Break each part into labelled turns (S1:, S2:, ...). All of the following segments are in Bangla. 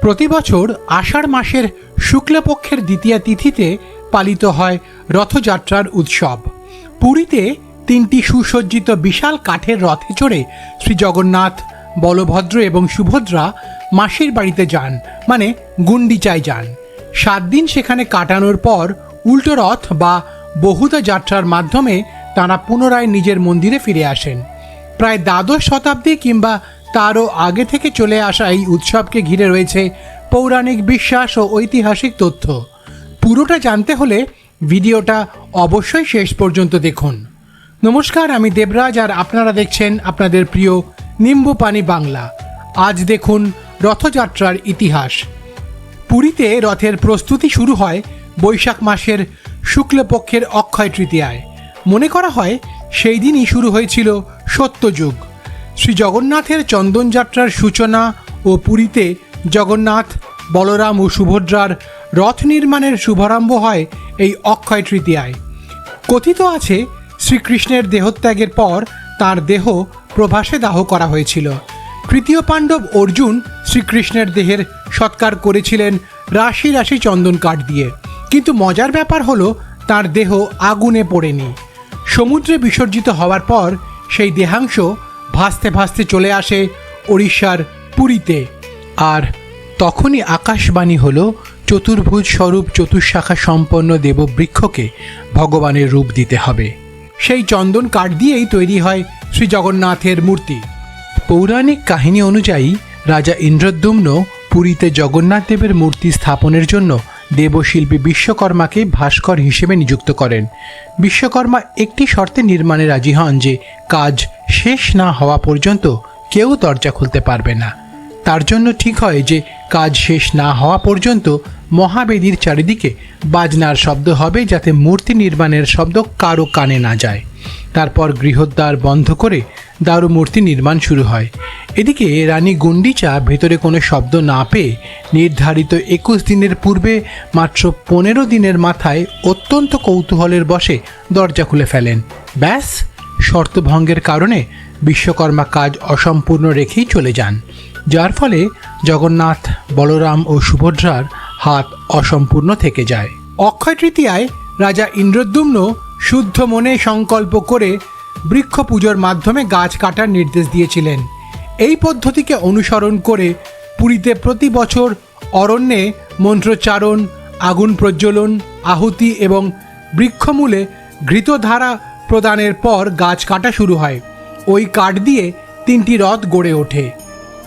S1: প্রতি বছর আষাঢ় মাসের শুক্লপক্ষের দ্বিতীয়া তিথিতে পালিত হয় রথযাত্রার উৎসব। পুরীতে তিনটি সুসজ্জিত বিশাল কাঠের রথে চড়ে শ্রী জগন্নাথ, বলভদ্র এবং সুভদ্রা মাসির বাড়িতে যান, মানে গুন্ডিচায় যান। 7 দিন সেখানে কাটানোর পর উল্টো রথ বা বহুদা যাত্রার মাধ্যমে তাঁরা পুনরায় নিজের মন্দিরে ফিরে আসেন। প্রায় দ্বাদশ শতাব্দী কিংবা তারও আগে থেকে চলে আসা এই উৎসবকে ঘিরে রয়েছে পৌরাণিক বিশ্বাস ও ঐতিহাসিক তথ্য। পুরোটা জানতে হলে ভিডিওটা অবশ্যই শেষ পর্যন্ত দেখুন। নমস্কার, আমি দেবরাজ আর আপনারা দেখছেন আপনাদের প্রিয় নিম্বুপানি বাংলা। আজ দেখুন রথযাত্রার ইতিহাস। পুরীতে রথের প্রস্তুতি শুরু হয় বৈশাখ মাসের শুক্লপক্ষের অক্ষয় তৃতীয়ায়। মনে করা হয় সেই দিনই শুরু হয়েছিল সত্যযুগ। শ্রী জগন্নাথের চন্দনযাত্রার সূচনা ও পুরীতে জগন্নাথ, বলরাম ও সুভদ্রার রথ নির্মাণের শুভারম্ভ হয় এই অক্ষয় তৃতীয়ায়। কথিত আছে শ্রীকৃষ্ণের দেহত্যাগের পর তার দেহ প্রভাসে দাহ করা হয়েছিল। তৃতীয় পাণ্ডব অর্জুন শ্রীকৃষ্ণের দেহের সৎকার করেছিলেন রাশি রাশি চন্দন কাঠ দিয়ে, কিন্তু মজার ব্যাপার হলো তার দেহ আগুনে পোড়েনি। সমুদ্রে বিসর্জিত হওয়ার পর সেই দেহাংশ ভাসতে ভাসতে চলে আসে ওড়িশার পুরীতে। আর তখনই আকাশবাণী হলো চতুর্ভুজ স্বরূপ চতুর্শাখা সম্পন্ন দেববৃক্ষকে ভগবানের রূপ দিতে হবে। সেই চন্দন কাঠ দিয়েই তৈরি হয় শ্রী জগন্নাথের মূর্তি। পৌরাণিক কাহিনী অনুযায়ী রাজা ইন্দ্রদ্যুম্ন পুরীতে জগন্নাথ দেবের মূর্তি স্থাপনের জন্য দেবশিল্পী বিশ্বকর্মাকে ভাস্কর হিসেবে নিযুক্ত করেন। বিশ্বকর্মা একটি শর্তে নির্মাণে রাজি হন যে কাজ শেষ না হওয়া পর্যন্ত কেউ দরজা খুলতে পারবে না। তার জন্য ঠিক হয় যে কাজ শেষ না হওয়া পর্যন্ত মহাবেদীর চারিদিকে বাজনার শব্দ হবে, যাতে মূর্তি নির্মাণের শব্দ কারো কানে না যায়। তারপর গৃহদ্বার বন্ধ করে দারু মূর্তি নির্মাণ শুরু হয়। এদিকে রানী গুন্ডিচা ভেতরে কোনো শব্দ না পেয়ে নির্ধারিত 21 দিনের পূর্বে মাত্র 15 দিনের মাথায় অত্যন্ত কৌতূহলের বশে দরজা খুলে ফেলেন। ব্যাস, শর্তভঙ্গের কারণে বিশ্বকর্মা কাজ অসম্পূর্ণ রেখেই চলে যান, যার ফলে জগন্নাথ, বলরাম ও সুভদ্রার হাত অসম্পূর্ণ থেকে যায়। অক্ষয় তৃতীয়ায় রাজা ইন্দ্রদ্যুম্ন শুদ্ধ মনে সংকল্প করে বৃক্ষ পুজোর মাধ্যমে গাছ কাটার নির্দেশ দিয়েছিলেন। এই পদ্ধতিকে অনুসরণ করে পুরীতে প্রতি বছর অরণ্যে মন্ত্রোচ্চারণ, আগুন প্রজ্বলন, আহুতি এবং বৃক্ষমূলে ঘৃতধারা প্রদানের পর গাছ কাটা শুরু হয়। ওই কাঠ দিয়ে 3টি রথ গড়ে ওঠে।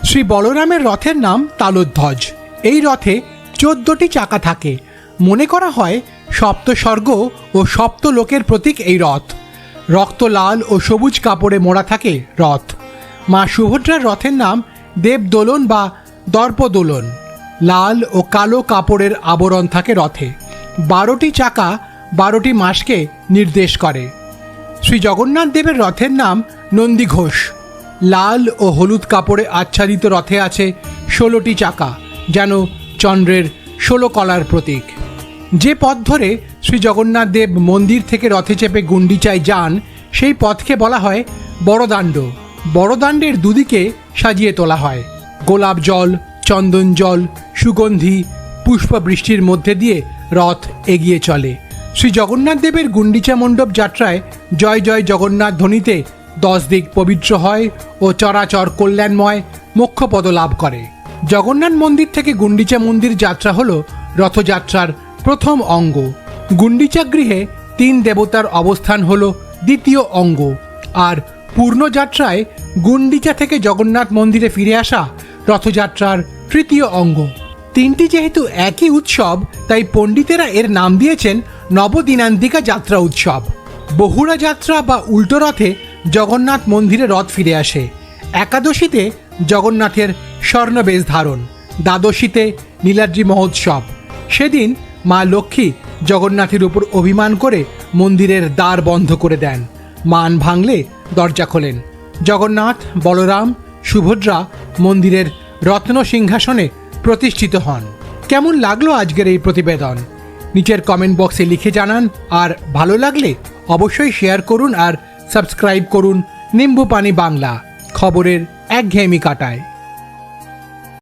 S1: শ্রী বলরামের রথের নাম তালধ্বজ। এই রথে 14টি চাকা থাকে। মনে করা হয় সপ্তস্বর্গ ও সপ্তলোকের প্রতীক এই রথ। রক্ত লাল ও সবুজ কাপড়ে মোড়া থাকে রথ। মা সুভদ্রার রথের নাম দেবদোলন বা দর্পদোলন। লাল ও কালো কাপড়ের আবরণ থাকে রথে। 12টি চাকা 12টি মাসকে নির্দেশ করে। শ্রী জগন্নাথ দেবের রথের নাম নন্দীঘোষ। লাল ও হলুদ কাপড়ে আচ্ছাদিত রথে আছে 16টি চাকা, যেন চন্দ্রের 16 কলার প্রতীক। যে পথ ধরে শ্রী জগন্নাথ দেব মন্দির থেকে রথে চেপে গুন্ডিচায় যান, সেই পথকে বলা হয় বড়দাণ্ড। বড়দাণ্ডের দুদিকে সাজিয়ে তোলা হয় গোলাপ জল, চন্দন জল, সুগন্ধি, পুষ্পবৃষ্টির মধ্যে দিয়ে রথ এগিয়ে চলে। শ্রী জগন্নাথ দেবের গুন্ডিচা মণ্ডপ যাত্রায় জয় জয় জগন্নাথ ধ্বনিতে 10 দিক পবিত্র হয় ও চরাচর কল্যাণময় মোক্ষপদ লাভ করে। জগন্নাথ মন্দির থেকে গুন্ডিচা মন্দির যাত্রা হল রথযাত্রার প্রথম অঙ্গ। গুন্ডিচা গৃহে 3 দেবতার অবস্থান হল দ্বিতীয় অঙ্গ, আর পূর্ণযাত্রায় গুন্ডিচা থেকে জগন্নাথ মন্দিরে ফিরে আসা রথযাত্রার তৃতীয় অঙ্গ। 3টি যেহেতু একই উৎসব, তাই পণ্ডিতেরা এর নাম দিয়েছেন নবদিনান্তিকা যাত্রা উৎসব। বহুড়া যাত্রা বা উল্টো রথে জগন্নাথ মন্দিরে রথ ফিরে আসে। একাদশীতে জগন্নাথের স্বর্ণবেশ ধারণ, দ্বাদশীতে নীলাদ্রি মহোৎসব। সেদিন মা লক্ষ্মী জগন্নাথের উপর অভিমান করে মন্দিরের দ্বার বন্ধ করে দেন। মান ভাঙলে দরজা খোলেন। জগন্নাথ, বলরাম, সুভদ্রা মন্দিরের রত্ন সিংহাসনে প্রতিষ্ঠিত হন। কেমন লাগলো আজকের এই প্রতিবেদন? নিচের কমেন্ট বক্সে লিখে জানান। আর ভালো লাগলে অবশ্যই শেয়ার করুন আর সাবস্ক্রাইব করুন নিম্বুপানি বাংলা, খবরের একঘেয়েমি কাটায়।